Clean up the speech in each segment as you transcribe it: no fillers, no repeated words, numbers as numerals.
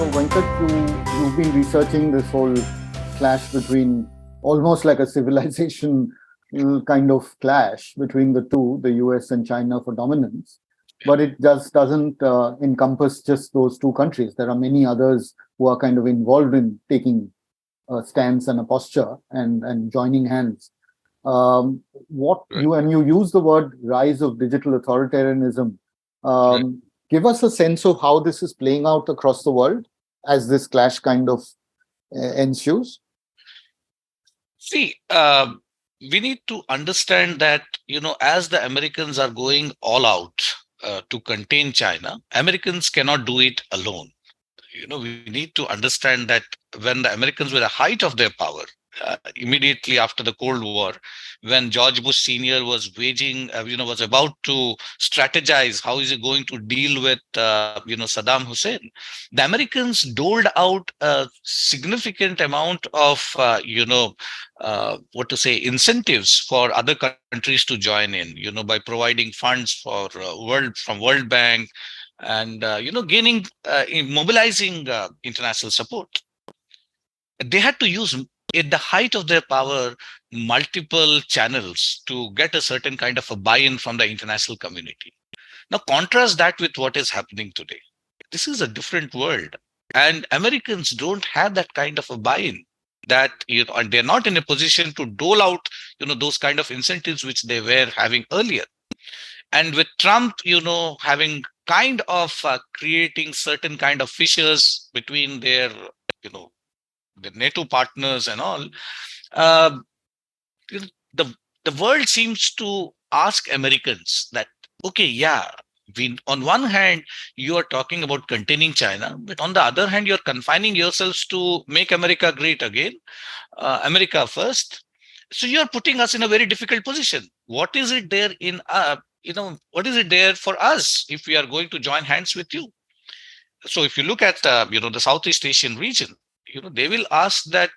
So Venkat, you've been researching this whole clash between almost like a civilization kind of clash between the two, the US and China for dominance. But it just doesn't encompass just those two countries. There are many others who are kind of involved in taking a stance and a posture and joining hands. What Right. you use the word rise of digital authoritarianism. Right. Give us a sense of how this is playing out across the world as this clash kind of ensues. See, we need to understand that, as the Americans are going all out to contain China, Americans cannot do it alone. We need to understand that when the Americans were at the height of their power, immediately after the Cold War, when George Bush Sr. was was about to strategize how is he going to deal with, Saddam Hussein, the Americans doled out a significant amount of, what to say, incentives for other countries to join in, by providing funds for World Bank, and gaining mobilizing international support. They had to use, at the height of their power, multiple channels to get a certain kind of a buy-in from the international community. Now contrast that with what is happening today. This is a different world, and Americans don't have that kind of a buy-in, that and they're not in a position to dole out those kind of incentives which they were having earlier. And with Trump, having kind of creating certain kind of fissures between you know their NATO partners and all, uh, you know, the the world seems to ask Americans that, okay, yeah, on one hand you are talking about containing China, but on the other hand you're confining yourselves to make America great again, America first. So you're putting us in a very difficult position. What is it there in what is it there for us if we are going to join hands with you? So if you look at the Southeast Asian region, they will ask that,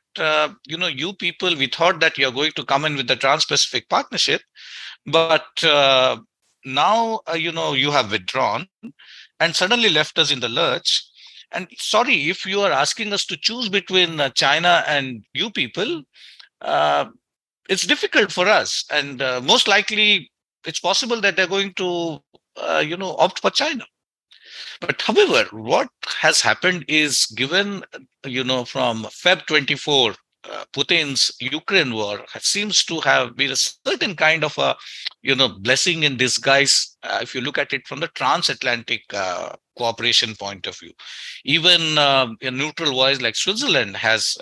you people, we thought that you're going to come in with the Trans-Pacific Partnership, but now you have withdrawn and suddenly left us in the lurch. And sorry, if you are asking us to choose between China and you people, uh, it's difficult for us, and most likely it's possible that they're going to opt for China. But however, what has happened is, given from Feb 24, Putin's Ukraine war seems to have been a certain kind of a blessing in disguise, if you look at it from the transatlantic cooperation point of view. Even a neutral voice like Switzerland has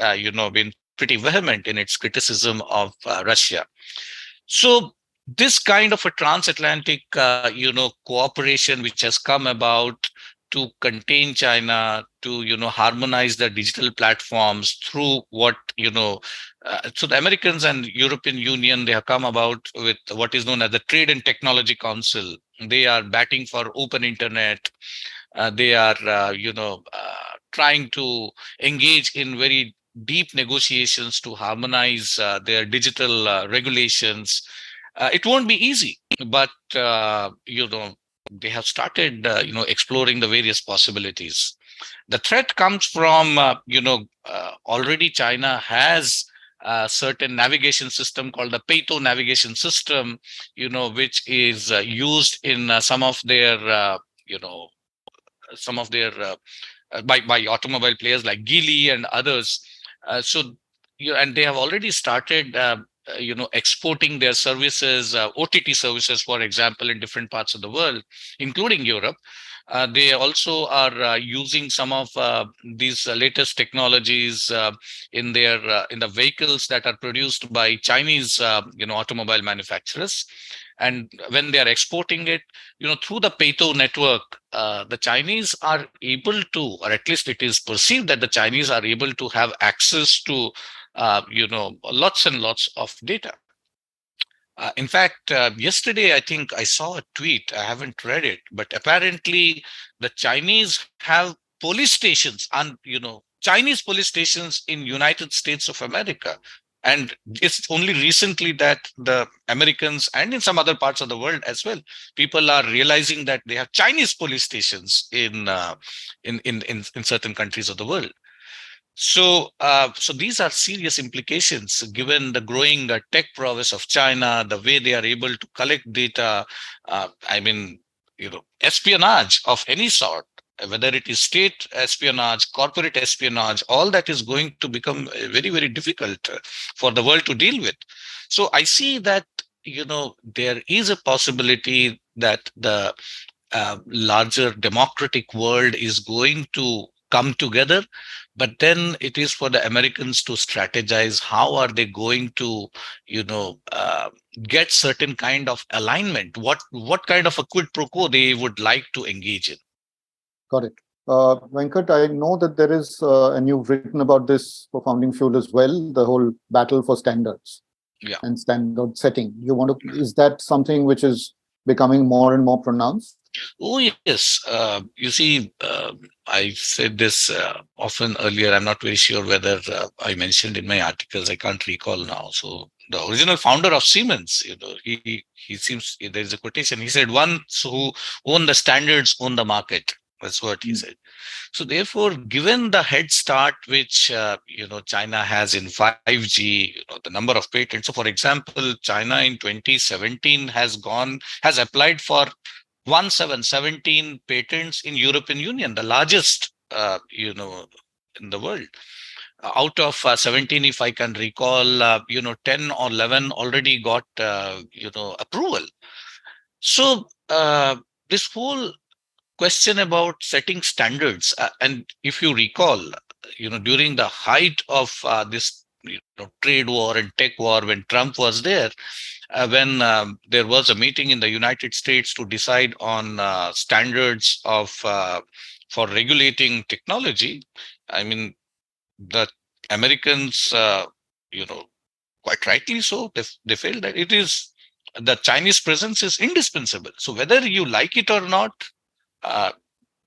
been pretty vehement in its criticism of Russia. So this kind of a transatlantic, cooperation which has come about to contain China, to harmonize the digital platforms through what so the Americans and European Union, they have come about with what is known as the Trade and Technology Council. They are batting for open internet. They are trying to engage in very deep negotiations to harmonize their digital regulations. It won't be easy, but they have started exploring the various possibilities. The threat comes from already China has a certain navigation system called the Peito navigation system, which is used in you know some of their by automobile players like Geely and others. So and they have already started exporting their services, OTT services, for example, in different parts of the world, including Europe. They also are using some of these latest technologies in the vehicles that are produced by Chinese automobile manufacturers. And when they are exporting it, through the Peito network, the Chinese are able to, or at least it is perceived that the Chinese are able to have access to lots and lots of data. In fact, yesterday I think I saw a tweet. I haven't read it, but apparently the Chinese have police stations, and Chinese police stations in United States of America. And it's only recently that the Americans and in some other parts of the world as well, people are realizing that they have Chinese police stations in certain countries of the world. So these are serious implications given the growing tech prowess of China, the way they are able to collect data. I mean, espionage of any sort, whether it is state espionage, corporate espionage, all that is going to become very, very difficult for the world to deal with. So I see that, there is a possibility that the larger democratic world is going to come together, but then it is for the Americans to strategize how are they going to get certain kind of alignment, what kind of a quid pro quo they would like to engage in. Got it. Venkat, I know that there is, and you've written about this for Founding Fuel as well, the whole battle for standards Yeah. and standard setting. Is that something which is becoming more and more pronounced? Oh, yes. You see, I've said this often earlier. I'm not very sure whether I mentioned in my articles. I can't recall now. So the original founder of Siemens, he seems there's a quotation. He said, "One who own the standards, own the market." That's what he Mm. said. So therefore, given the head start which China has in 5G, the number of patents. So, for example, China in 2017 has applied for 17 patents in European Union, the largest, in the world. Out of 17, if I can recall, 10 or 11 already got, approval. So this whole question about setting standards, and if you recall, during the height of this trade war and tech war, when Trump was there, when there was a meeting in the United States to decide on standards of for regulating technology. I mean, the Americans, quite rightly so, they felt that it is the Chinese presence is indispensable. So whether you like it or not, uh,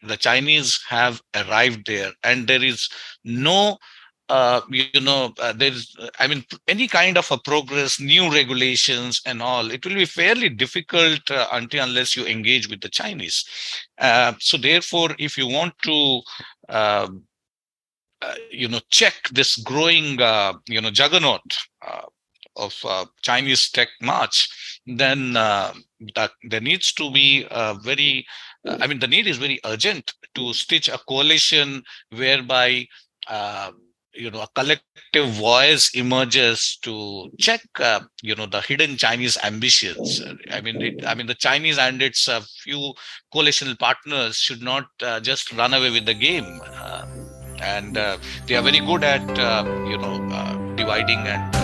the Chinese have arrived there, and there is no, there is, I mean, any kind of a progress, new regulations and all. It will be fairly difficult until unless you engage with the Chinese. So therefore, if you want to, uh, check this growing, juggernaut of Chinese tech march, then that there needs to be a very, the need is very urgent to stitch a coalition whereby, uh, a collective voice emerges to check, the hidden Chinese ambitions. The Chinese and its few coalitional partners should not just run away with the game. And they are very good at dividing and